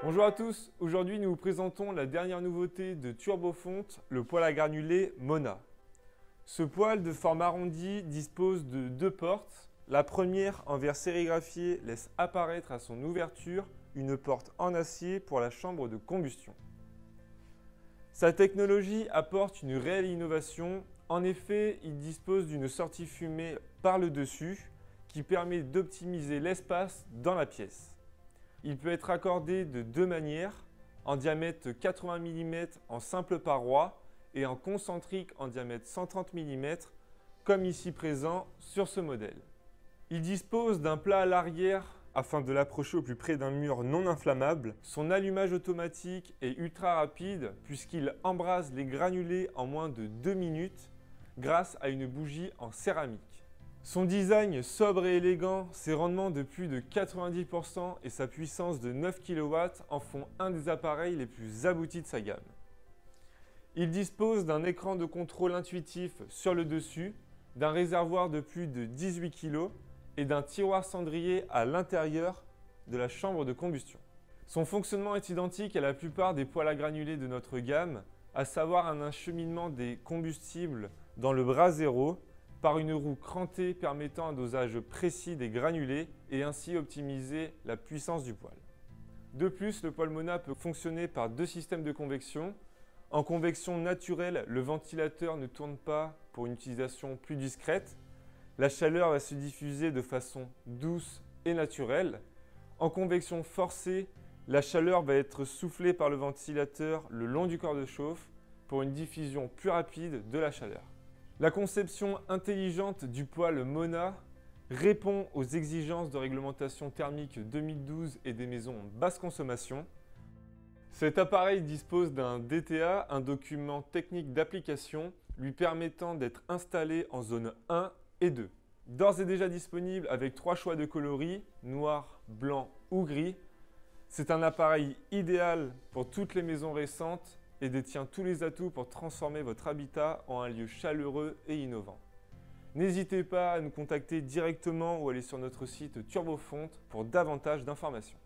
Bonjour à tous, aujourd'hui nous vous présentons la dernière nouveauté de Turbofonte, le poêle à granulés Mona. Ce poêle de forme arrondie dispose de deux portes. La première, en verre sérigraphié, laisse apparaître à son ouverture une porte en acier pour la chambre de combustion. Sa technologie apporte une réelle innovation. En effet, il dispose d'une sortie fumée par le dessus qui permet d'optimiser l'espace dans la pièce. Il peut être accordé de deux manières, en diamètre 80 mm en simple paroi et en concentrique en diamètre 130 mm, comme ici présent sur ce modèle. Il dispose d'un plat à l'arrière afin de l'approcher au plus près d'un mur non inflammable. Son allumage automatique est ultra rapide puisqu'il embrase les granulés en moins de 2 minutes grâce à une bougie en céramique. Son design sobre et élégant, ses rendements de plus de 90% et sa puissance de 9 kW en font un des appareils les plus aboutis de sa gamme. Il dispose d'un écran de contrôle intuitif sur le dessus, d'un réservoir de plus de 18 kg et d'un tiroir cendrier à l'intérieur de la chambre de combustion. Son fonctionnement est identique à la plupart des poêles à granulés de notre gamme, à savoir un acheminement des combustibles dans le bras zéro, par une roue crantée permettant un dosage précis des granulés et ainsi optimiser la puissance du poêle. De plus, le poêle Mona peut fonctionner par deux systèmes de convection. En convection naturelle, le ventilateur ne tourne pas pour une utilisation plus discrète. La chaleur va se diffuser de façon douce et naturelle. En convection forcée, la chaleur va être soufflée par le ventilateur le long du corps de chauffe pour une diffusion plus rapide de la chaleur. La conception intelligente du poêle Mona répond aux exigences de réglementation thermique 2012 et des maisons basse consommation. Cet appareil dispose d'un DTA, un document technique d'application, lui permettant d'être installé en zone 1 et 2. D'ores et déjà disponible avec 3 choix de coloris, noir, blanc ou gris. C'est un appareil idéal pour toutes les maisons récentes et détient tous les atouts pour transformer votre habitat en un lieu chaleureux et innovant. N'hésitez pas à nous contacter directement ou aller sur notre site Turbofonte pour davantage d'informations.